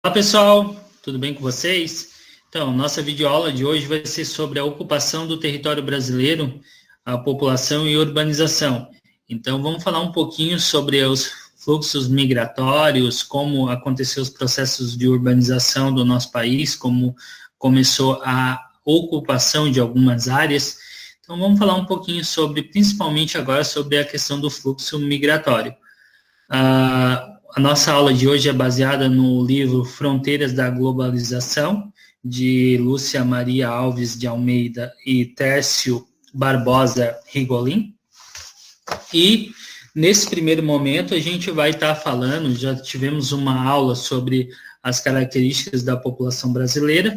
Olá pessoal, tudo bem com vocês? Então, nossa videoaula de hoje vai ser sobre a ocupação do território brasileiro, a população e urbanização. Então, vamos falar um pouquinho sobre os fluxos migratórios, como aconteceu os processos de urbanização do nosso país, como começou a ocupação de algumas áreas. Então, vamos falar um pouquinho sobre, principalmente agora, sobre a questão do fluxo migratório. A nossa aula de hoje é baseada no livro Fronteiras da Globalização, de Lúcia Maria Alves de Almeida e Tércio Barbosa Rigolin. E, nesse primeiro momento, a gente vai estar falando, já tivemos uma aula sobre as características da população brasileira,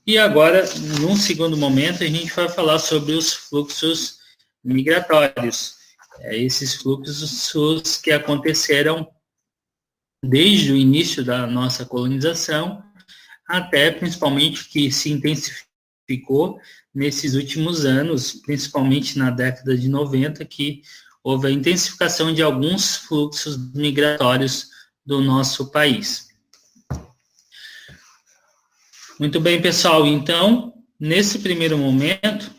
e agora, num segundo momento, a gente vai falar sobre os fluxos migratórios. Esses fluxos que aconteceram desde o início da nossa colonização, até principalmente que se intensificou nesses últimos anos, principalmente na década de 90, que houve a intensificação de alguns fluxos migratórios do nosso país. Muito bem, pessoal, então, nesse primeiro momento,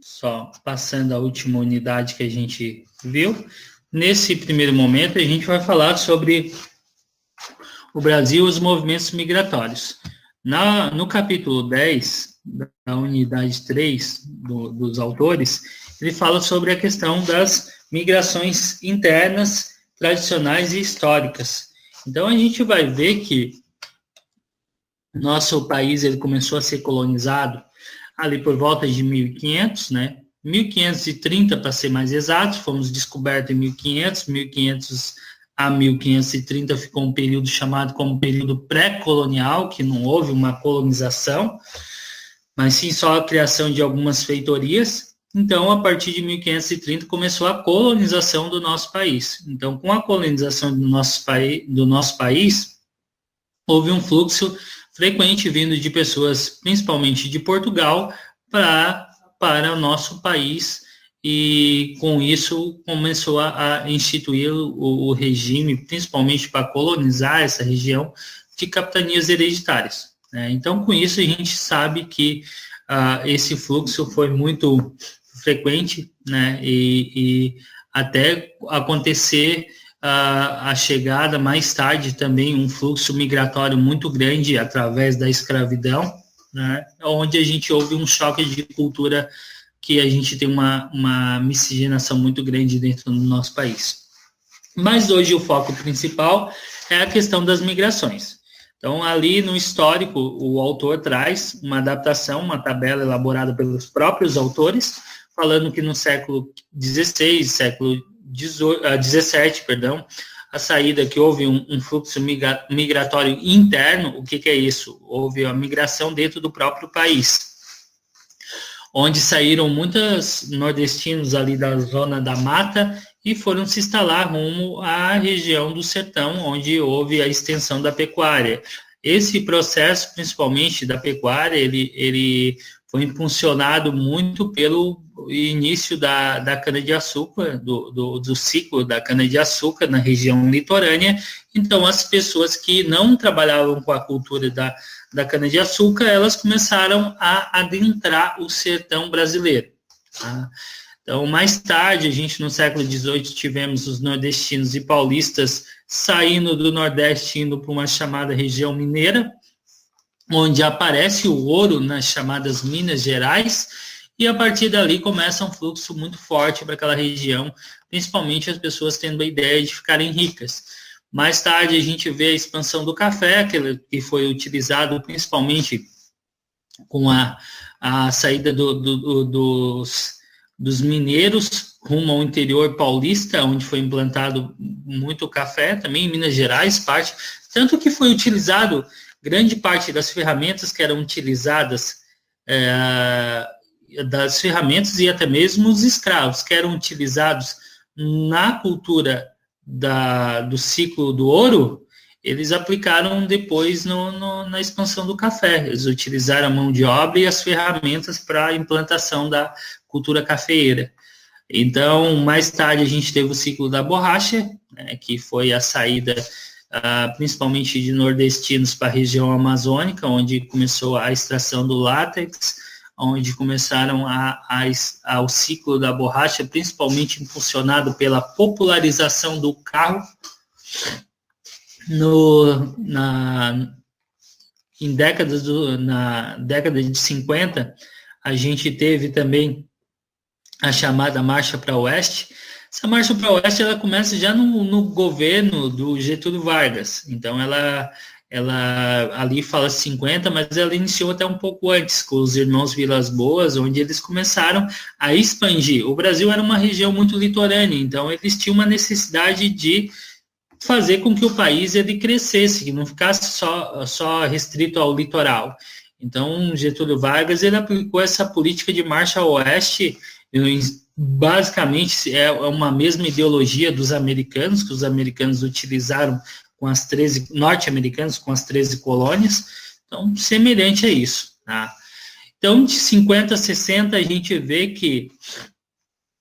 só passando a última unidade que a gente viu, nesse primeiro momento a gente vai falar sobre o Brasil e os movimentos migratórios. No capítulo 10, da unidade 3 dos autores, ele fala sobre a questão das migrações internas, tradicionais e históricas. Então a gente vai ver que nosso país ele começou a ser colonizado ali por volta de 1500, né? 1530, para ser mais exato, fomos descobertos em 1500, 1500 a 1530 ficou um período chamado como período pré-colonial, que não houve uma colonização, mas sim só a criação de algumas feitorias. Então, a partir de 1530, começou a colonização do nosso país. Então, com a colonização do nosso país, houve um fluxo frequente vindo de pessoas, principalmente de Portugal, para o nosso país, e com isso começou a instituir o regime, principalmente para colonizar essa região, de capitanias hereditárias, né? Então, com isso, a gente sabe que esse fluxo foi muito frequente, né? E até acontecer a chegada, mais tarde também, um fluxo migratório muito grande através da escravidão, né, onde a gente houve um choque de cultura, que a gente tem uma miscigenação muito grande dentro do nosso país. Mas hoje o foco principal é a questão das migrações. Então, ali no histórico, o autor traz uma adaptação, uma tabela elaborada pelos próprios autores, falando que no século XVI, século XVII, a saída que houve um fluxo migratório interno. O que é isso? Houve a migração dentro do próprio país, onde saíram muitos nordestinos ali da zona da mata e foram se instalar rumo à região do sertão, onde houve a extensão da pecuária. Esse processo, principalmente da pecuária, ele foi impulsionado muito pelo início da cana-de-açúcar, do ciclo da cana-de-açúcar na região litorânea. Então, as pessoas que não trabalhavam com a cultura da cana-de-açúcar, elas começaram a adentrar o sertão brasileiro, tá? Então, mais tarde, a gente no século XVIII tivemos os nordestinos e paulistas saindo do Nordeste, indo para uma chamada região mineira, onde aparece o ouro nas chamadas Minas Gerais, e a partir dali começa um fluxo muito forte para aquela região, principalmente as pessoas tendo a ideia de ficarem ricas. Mais tarde a gente vê a expansão do café, que foi utilizado principalmente com a saída dos mineiros rumo ao interior paulista, onde foi implantado muito café, também em Minas Gerais, tanto que foi utilizado grande parte das ferramentas que eram utilizadas, das ferramentas e até mesmo os escravos que eram utilizados na cultura do ciclo do ouro, eles aplicaram depois na expansão do café. Eles utilizaram a mão de obra e as ferramentas para a implantação da cultura cafeeira. Então, mais tarde, a gente teve o ciclo da borracha, né, que foi a saída principalmente de nordestinos para a região amazônica, onde começou a extração do látex, onde começaram o ciclo da borracha, principalmente impulsionado pela popularização do carro. Na década de 50, a gente teve também a chamada Marcha para o Oeste. Essa Marcha para o Oeste ela começa já no governo do Getúlio Vargas. Então, ela ali fala 50, mas ela iniciou até um pouco antes, com os irmãos Vilas Boas, onde eles começaram a expandir. O Brasil era uma região muito litorânea, então eles tinham uma necessidade de fazer com que o país ele crescesse, que não ficasse só restrito ao litoral. Então, Getúlio Vargas ele aplicou essa política de marcha ao oeste, basicamente é uma mesma ideologia dos americanos, que os americanos utilizaram com as 13, norte-americanos com as 13 colônias, então, semelhante a isso. Tá? Então, de 50 a 60, a gente vê que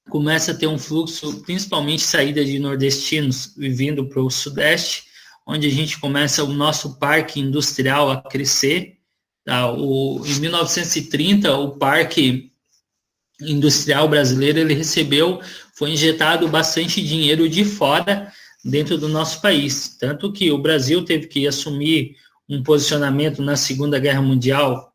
começa a ter um fluxo, principalmente saída de nordestinos vindo para o sudeste, onde a gente começa o nosso parque industrial a crescer. Tá? Em 1930, o parque industrial brasileiro, ele foi injetado bastante dinheiro de fora dentro do nosso país. Tanto que o Brasil teve que assumir um posicionamento na Segunda Guerra Mundial,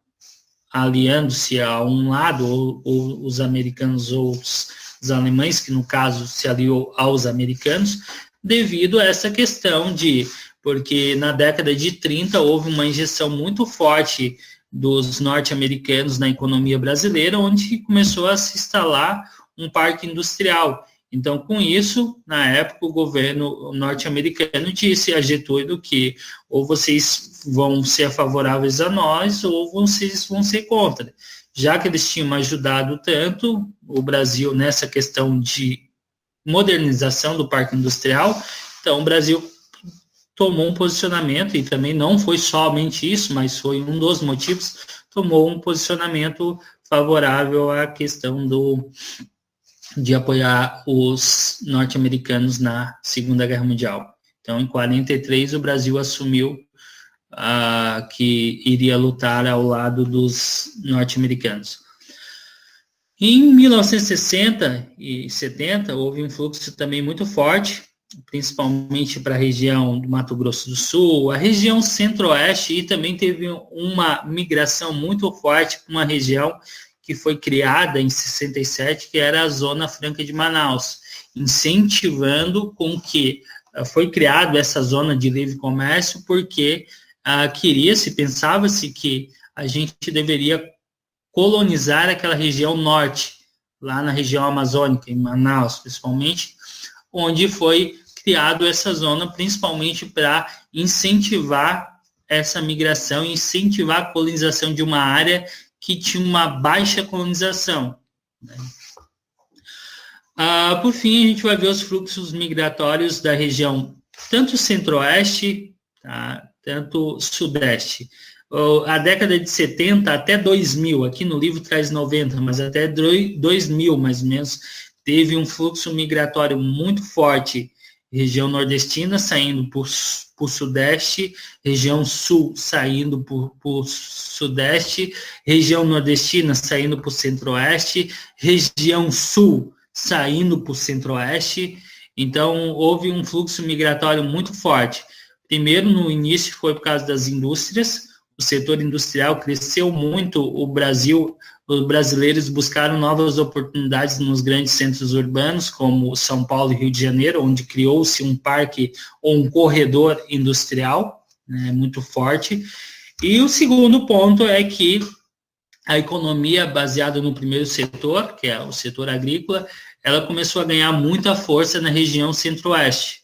aliando-se a um lado, ou os americanos ou os alemães, que no caso se aliou aos americanos, devido a essa questão porque na década de 30 houve uma injeção muito forte dos norte-americanos na economia brasileira, onde começou a se instalar um parque industrial. Então, com isso, na época, o governo norte-americano disse a Getúlio que ou vocês vão ser favoráveis a nós ou vocês vão ser contra. Já que eles tinham ajudado tanto o Brasil nessa questão de modernização do parque industrial, então o Brasil tomou um posicionamento, e também não foi somente isso, mas foi um dos motivos, tomou um posicionamento favorável à questão de apoiar os norte-americanos na Segunda Guerra Mundial. Então, em 43, o Brasil assumiu que iria lutar ao lado dos norte-americanos. Em 1960 e 70, houve um fluxo também muito forte, principalmente para a região do Mato Grosso do Sul, a região centro-oeste, e também teve uma migração muito forte para uma região que foi criada em 67, que era a Zona Franca de Manaus, incentivando com que foi criada essa zona de livre comércio, porque pensava-se que a gente deveria colonizar aquela região norte, lá na região amazônica, em Manaus, principalmente, onde foi criado essa zona, principalmente para incentivar essa migração, incentivar a colonização de uma área que tinha uma baixa colonização. Né? Por fim, a gente vai ver os fluxos migratórios da região, tanto centro-oeste, tá, tanto sudeste. A década de 70 até 2000, aqui no livro traz 90, mas até 2000, mais ou menos, teve um fluxo migratório muito forte, região nordestina saindo por sudeste, região sul saindo por sudeste, região nordestina saindo por centro-oeste, região sul saindo por centro-oeste. Então, houve um fluxo migratório muito forte. Primeiro, no início, foi por causa das indústrias. O setor industrial cresceu muito, os brasileiros buscaram novas oportunidades nos grandes centros urbanos, como São Paulo e Rio de Janeiro, onde criou-se um parque ou um corredor industrial, né, muito forte. E o segundo ponto é que a economia baseada no primeiro setor, que é o setor agrícola, ela começou a ganhar muita força na região centro-oeste.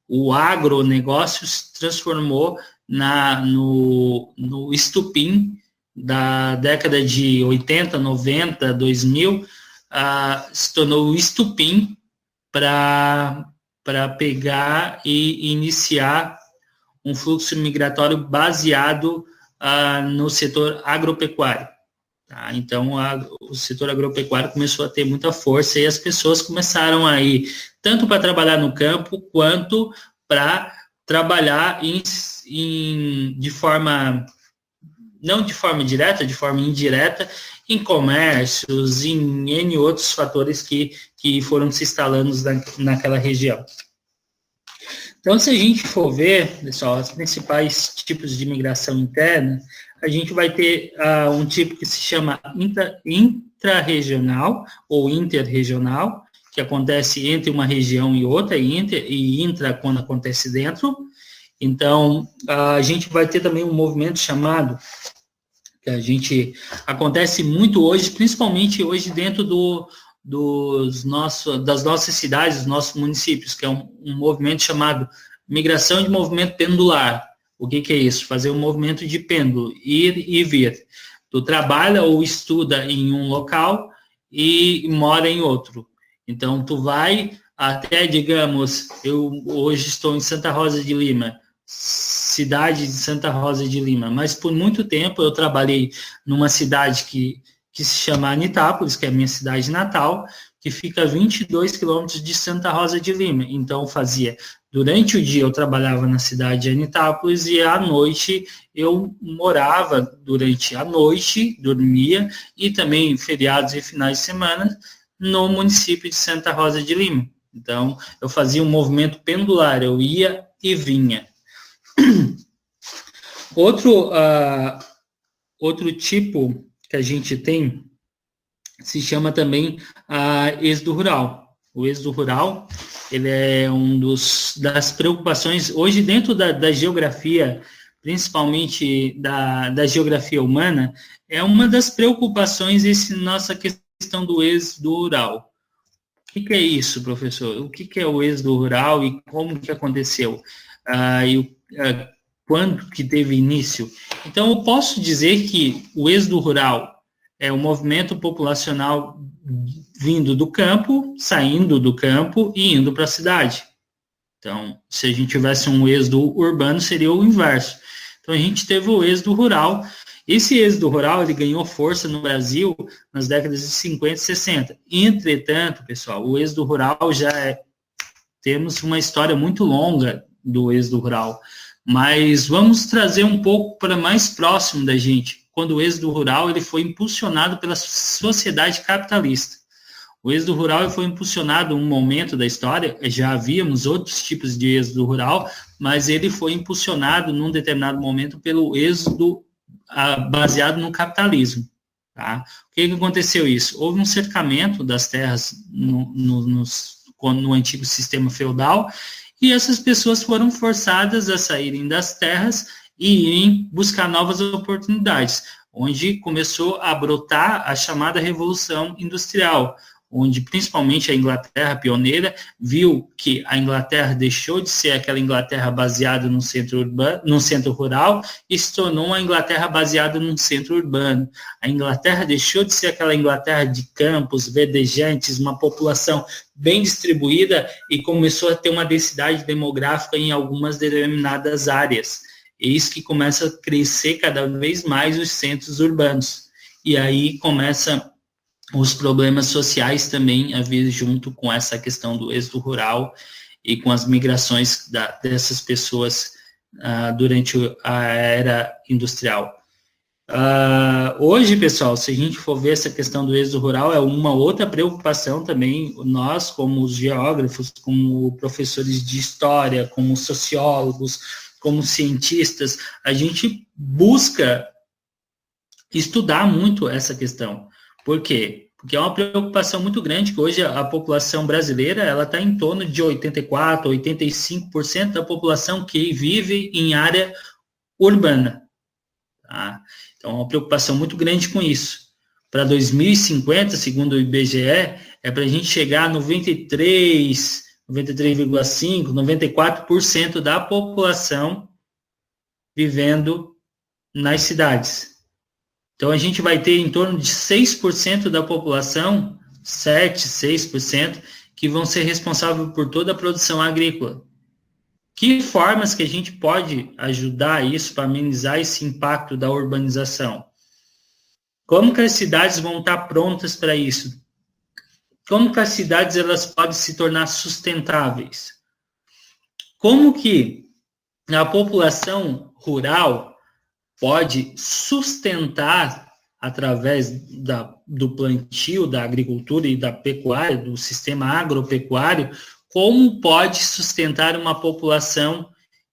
O agronegócio se transformou no estupim da década de 80, 90, 2000, se tornou o estupim para pegar e iniciar um fluxo migratório baseado no setor agropecuário. Tá? Então, o setor agropecuário começou a ter muita força e as pessoas começaram a ir tanto para trabalhar no campo quanto para trabalhar de forma, não de forma direta, de forma indireta, em comércios, em N outros fatores que foram se instalando naquela região. Então, se a gente for ver, pessoal, os principais tipos de migração interna, a gente vai ter um tipo que se chama intrarregional ou interregional, que acontece entre uma região e outra, e intra quando acontece dentro. Então, a gente vai ter também um movimento chamado, que acontece muito hoje, principalmente hoje dentro das nossas cidades, dos nossos municípios, que é um movimento chamado migração de movimento pendular. O que é isso? Fazer um movimento de pêndulo, ir e vir. Tu trabalha ou estuda em um local e mora em outro. Então, tu vai até, digamos, eu hoje estou em Santa Rosa de Lima, cidade de Santa Rosa de Lima, mas por muito tempo eu trabalhei numa cidade que se chama Anitápolis, que é a minha cidade natal, que fica a 22 quilômetros de Santa Rosa de Lima. Então, durante o dia eu trabalhava na cidade de Anitápolis e à noite eu morava durante a noite, dormia, e também feriados e finais de semana no município de Santa Rosa de Lima. Então, eu fazia um movimento pendular, eu ia e vinha. Outro tipo que a gente tem se chama também êxodo rural. O êxodo rural, ele é das preocupações, hoje dentro da geografia, principalmente da geografia humana, é uma das preocupações nossa questão do êxodo rural. O que é isso, professor? O que é o êxodo rural e como que aconteceu? Quando que teve início? Então, eu posso dizer que o êxodo rural é um movimento populacional vindo do campo, saindo do campo e indo para a cidade. Então, se a gente tivesse um êxodo urbano, seria o inverso. Então, a gente teve o êxodo rural. Esse êxodo rural, ele ganhou força no Brasil nas décadas de 50 e 60. Entretanto, pessoal, o êxodo rural temos uma história muito longa do êxodo rural, mas vamos trazer um pouco para mais próximo da gente, quando o êxodo rural ele foi impulsionado pela sociedade capitalista. O êxodo rural foi impulsionado em um momento da história, já havíamos outros tipos de êxodo rural, mas ele foi impulsionado num determinado momento pelo êxodo baseado no capitalismo. Tá? O que aconteceu isso? Houve um cercamento das terras no antigo sistema feudal, e essas pessoas foram forçadas a saírem das terras e irem buscar novas oportunidades, onde começou a brotar a chamada Revolução Industrial, onde principalmente a Inglaterra pioneira viu que a Inglaterra deixou de ser aquela Inglaterra baseada no centro rural e se tornou uma Inglaterra baseada num centro urbano. A Inglaterra deixou de ser aquela Inglaterra de campos verdejantes, uma população bem distribuída, e começou a ter uma densidade demográfica em algumas determinadas áreas. É isso que começa a crescer cada vez mais os centros urbanos. E aí começa os problemas sociais também a vir junto com essa questão do êxodo rural e com as migrações dessas pessoas durante a era industrial. Hoje, pessoal, se a gente for ver essa questão do êxodo rural, é uma outra preocupação também, nós, como os geógrafos, como professores de história, como sociólogos, como cientistas, a gente busca estudar muito essa questão. Por quê? Porque é uma preocupação muito grande, que hoje a população brasileira ela está em torno de 84%, 85% da população que vive em área urbana. Tá? Então, é uma preocupação muito grande com isso. Para 2050, segundo o IBGE, é para a gente chegar a 93,5%, 94% da população vivendo nas cidades. Então, a gente vai ter em torno de 6% da população, 6%, que vão ser responsáveis por toda a produção agrícola. Que formas que a gente pode ajudar isso para amenizar esse impacto da urbanização? Como que as cidades vão estar prontas para isso? Como que as cidades elas podem se tornar sustentáveis? Como que A população rural pode sustentar, através do plantio, da agricultura e da pecuária, do sistema agropecuário, como pode sustentar uma população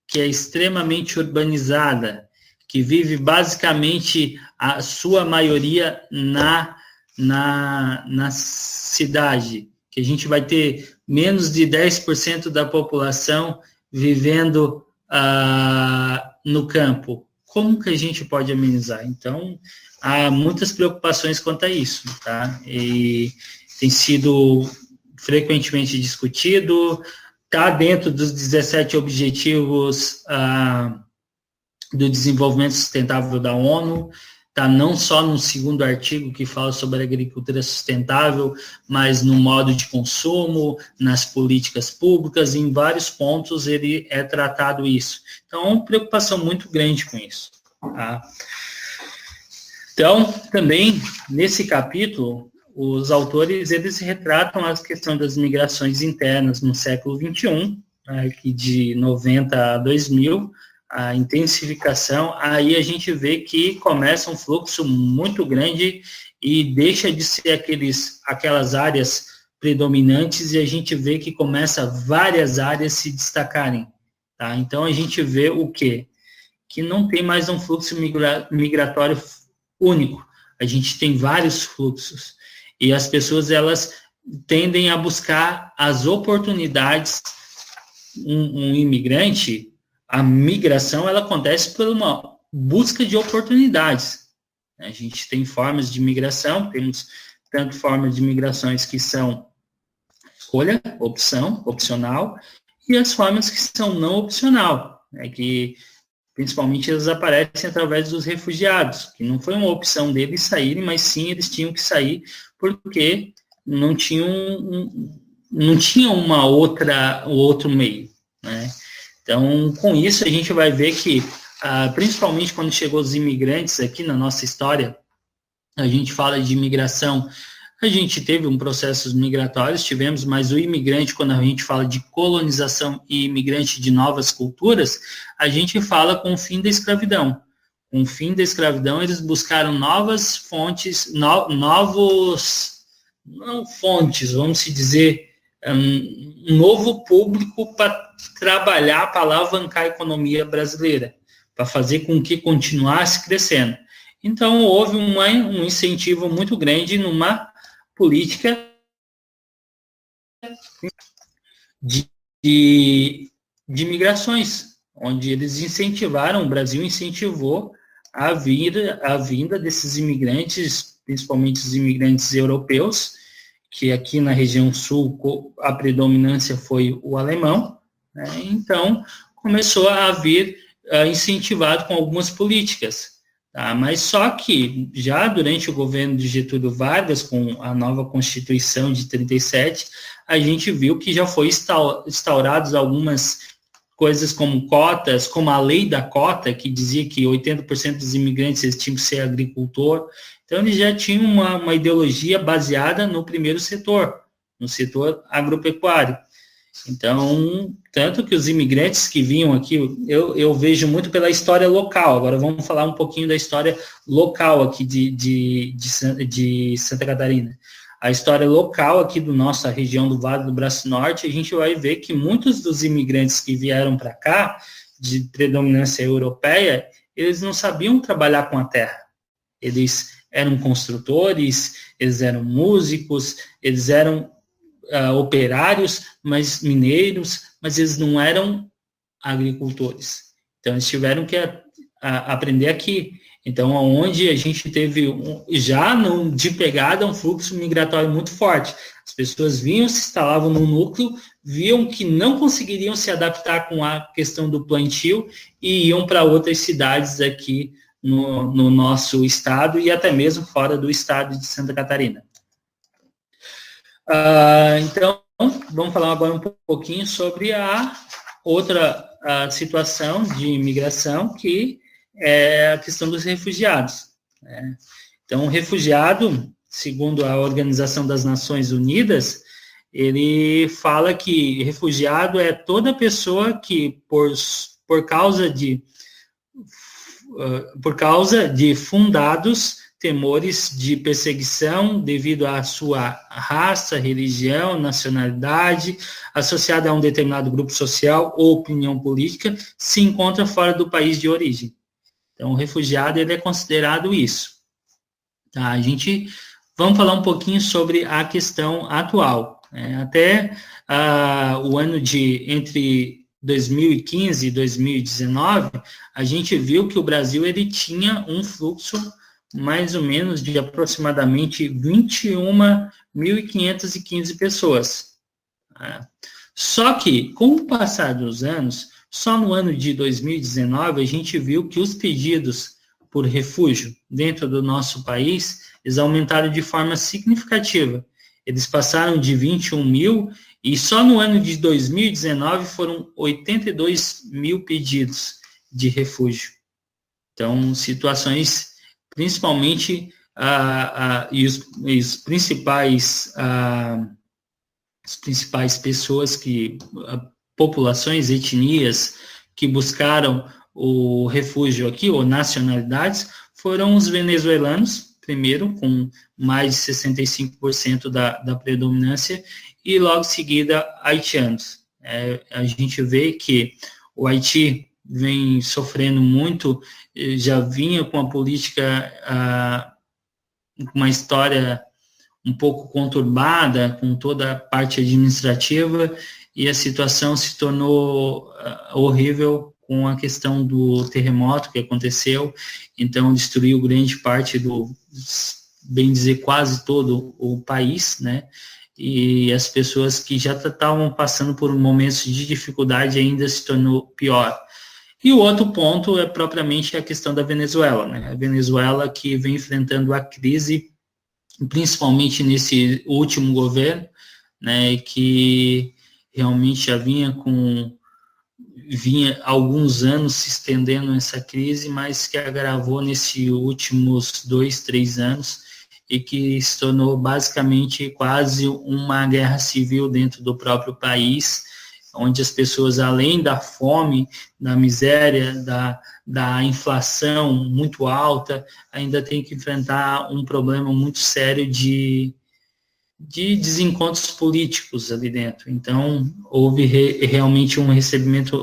que é extremamente urbanizada, que vive basicamente a sua maioria na cidade, que a gente vai ter menos de 10% da população vivendo no campo. Como que a gente pode amenizar? Então, há muitas preocupações quanto a isso, tá? E tem sido frequentemente discutido, está dentro dos 17 objetivos do desenvolvimento sustentável da ONU, está não só no segundo artigo que fala sobre a agricultura sustentável, mas no modo de consumo, nas políticas públicas, em vários pontos ele é tratado isso. Então, é uma preocupação muito grande com isso. Tá? Então, também, nesse capítulo, os autores, eles retratam a questão das migrações internas no século XXI, que de 90 a 2000, a intensificação, aí a gente vê que começa um fluxo muito grande e deixa de ser aquelas áreas predominantes e a gente vê que começa várias áreas se destacarem. Tá? Então, a gente vê o quê? Que não tem mais um fluxo migratório único. A gente tem vários fluxos. E as pessoas, elas tendem a buscar as oportunidades. Um imigrante, a migração, ela acontece por uma busca de oportunidades. A gente tem formas de migração, temos tanto formas de migrações que são escolha, opção, opcional, e as formas que são não opcional, que principalmente elas aparecem através dos refugiados, que não foi uma opção deles saírem, mas sim eles tinham que sair porque não tinham outro meio, né? Então, com isso, a gente vai ver que, principalmente quando chegou os imigrantes aqui na nossa história, a gente fala de imigração, a gente teve processos migratórios, tivemos, mas o imigrante, quando a gente fala de colonização e imigrante de novas culturas, a gente fala com o fim da escravidão. Com o fim da escravidão, eles buscaram novas fontes, vamos se dizer, um novo público para trabalhar, para alavancar a economia brasileira, para fazer com que continuasse crescendo. Então, houve um incentivo muito grande numa política de migrações, onde eles incentivaram, o Brasil incentivou a vinda desses imigrantes, principalmente os imigrantes europeus, que aqui na região sul a predominância foi o alemão, né? Então começou a vir incentivado com algumas políticas, tá? Mas só que já durante o governo de Getúlio Vargas, com a nova Constituição de 37, a gente viu que já foi instauradas algumas coisas como cotas, como a lei da cota, que dizia que 80% dos imigrantes eles tinham que ser agricultor. Então, eles já tinham uma ideologia baseada no primeiro setor, no setor agropecuário. Então, tanto que os imigrantes que vinham aqui, eu vejo muito pela história local. Agora, vamos falar um pouquinho da história local aqui de Santa Catarina. A história local aqui da nossa região do Vale do Braço Norte, a gente vai ver que muitos dos imigrantes que vieram para cá, de predominância europeia, eles não sabiam trabalhar com a terra. Eles eram construtores, eles eram músicos, eles eram operários, mas mineiros, mas eles não eram agricultores. Então, eles tiveram que aprender aqui. Então, onde a gente teve, de pegada, um fluxo migratório muito forte. As pessoas vinham, se instalavam no núcleo, viam que não conseguiriam se adaptar com a questão do plantio e iam para outras cidades aqui no nosso estado e até mesmo fora do estado de Santa Catarina. Então, vamos falar agora um pouquinho sobre a outra situação de imigração, que é a questão dos refugiados, né? Então, o refugiado, segundo a Organização das Nações Unidas, ele fala que refugiado é toda pessoa que, por por causa de fundados temores de perseguição devido à sua raça, religião, nacionalidade, associada a um determinado grupo social ou opinião política, se encontra fora do país de origem. Então, o refugiado, ele é considerado isso. Tá? Vamos falar um pouquinho sobre a questão atual. Até o ano entre 2015 e 2019, a gente viu que o Brasil ele tinha um fluxo mais ou menos de aproximadamente 21.515 pessoas. Só que, com o passar dos anos, só no ano de 2019, a gente viu que os pedidos por refúgio dentro do nosso país, eles aumentaram de forma significativa. Eles passaram de 21 mil e só no ano de 2019 foram 82 mil pedidos de refúgio. Então, situações, principalmente, as principais pessoas populações, etnias que buscaram o refúgio aqui, ou nacionalidades, foram os venezuelanos, primeiro, com mais de 65% da predominância, e logo em seguida, haitianos. A gente vê que o Haiti vem sofrendo muito, já vinha com a política, uma história um pouco conturbada, com toda a parte administrativa, e a situação se tornou horrível com a questão do terremoto que aconteceu, então destruiu grande parte bem dizer, quase todo o país, né? E as pessoas que já estavam passando por momentos de dificuldade ainda se tornou pior. E o outro ponto é propriamente a questão da Venezuela, né? A Venezuela que vem enfrentando a crise, principalmente nesse último governo, né? Que realmente já vinha há alguns anos se estendendo essa crise, mas que agravou nesses últimos 2, 3 anos e que se tornou basicamente quase uma guerra civil dentro do próprio país, onde as pessoas, além da fome, da miséria, da inflação muito alta, ainda têm que enfrentar um problema muito sério de desencontros políticos ali dentro. Então, houve realmente um recebimento,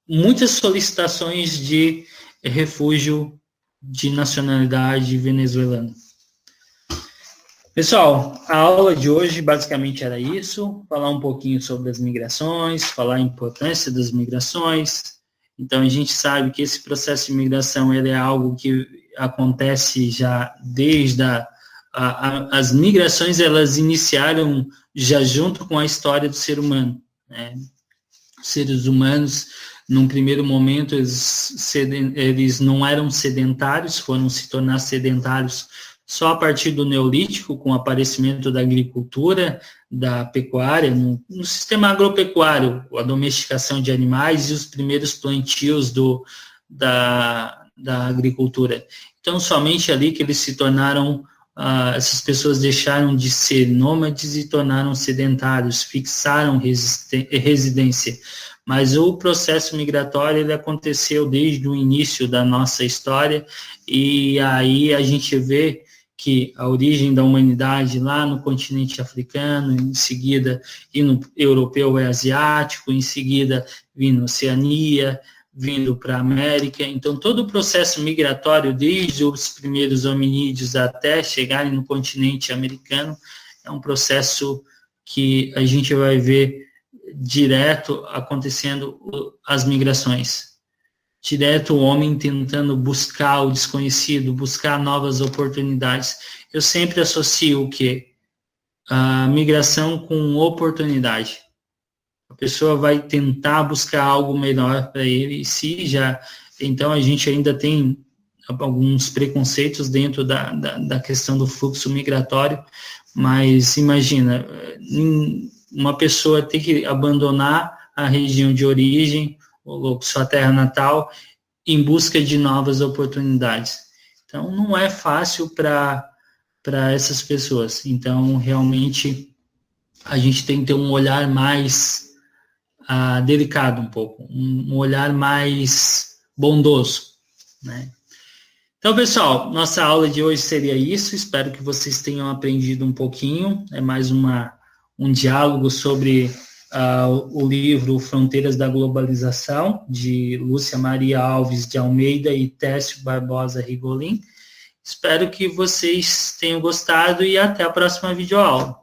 muitas solicitações de refúgio de nacionalidade venezuelana. Pessoal, a aula de hoje basicamente era isso, falar um pouquinho sobre as migrações, falar a importância das migrações. Então, a gente sabe que esse processo de migração ele é algo que acontece já desde as migrações, elas iniciaram já junto com a história do ser humano, né? Os seres humanos, num primeiro momento, eles não eram sedentários, foram se tornar sedentários só a partir do Neolítico, com o aparecimento da agricultura, da pecuária, no sistema agropecuário, a domesticação de animais e os primeiros plantios da agricultura. Então, somente ali que eles se tornaram, essas pessoas deixaram de ser nômades e tornaram sedentários, fixaram residência. Mas o processo migratório, ele aconteceu desde o início da nossa história, e aí a gente vê que a origem da humanidade lá no continente africano, em seguida indo europeu e asiático, em seguida vindo Oceania, vindo para a América. Então, todo o processo migratório, desde os primeiros hominídeos até chegarem no continente americano, é um processo que a gente vai ver direto acontecendo as migrações. Direto o homem tentando buscar o desconhecido, buscar novas oportunidades. Eu sempre associo o quê? A migração com oportunidade. A pessoa vai tentar buscar algo melhor para ele, então a gente ainda tem alguns preconceitos dentro da questão do fluxo migratório, mas imagina, uma pessoa ter que abandonar a região de origem, ou sua terra natal, em busca de novas oportunidades. Então, não é fácil para essas pessoas. Então, realmente, a gente tem que ter um olhar mais delicado um pouco, um olhar mais bondoso, né? Então, pessoal, nossa aula de hoje seria isso. Espero que vocês tenham aprendido um pouquinho. É mais um diálogo sobre o livro Fronteiras da Globalização, de Lúcia Maria Alves de Almeida e Técio Barbosa Rigolin. Espero que vocês tenham gostado e até a próxima videoaula.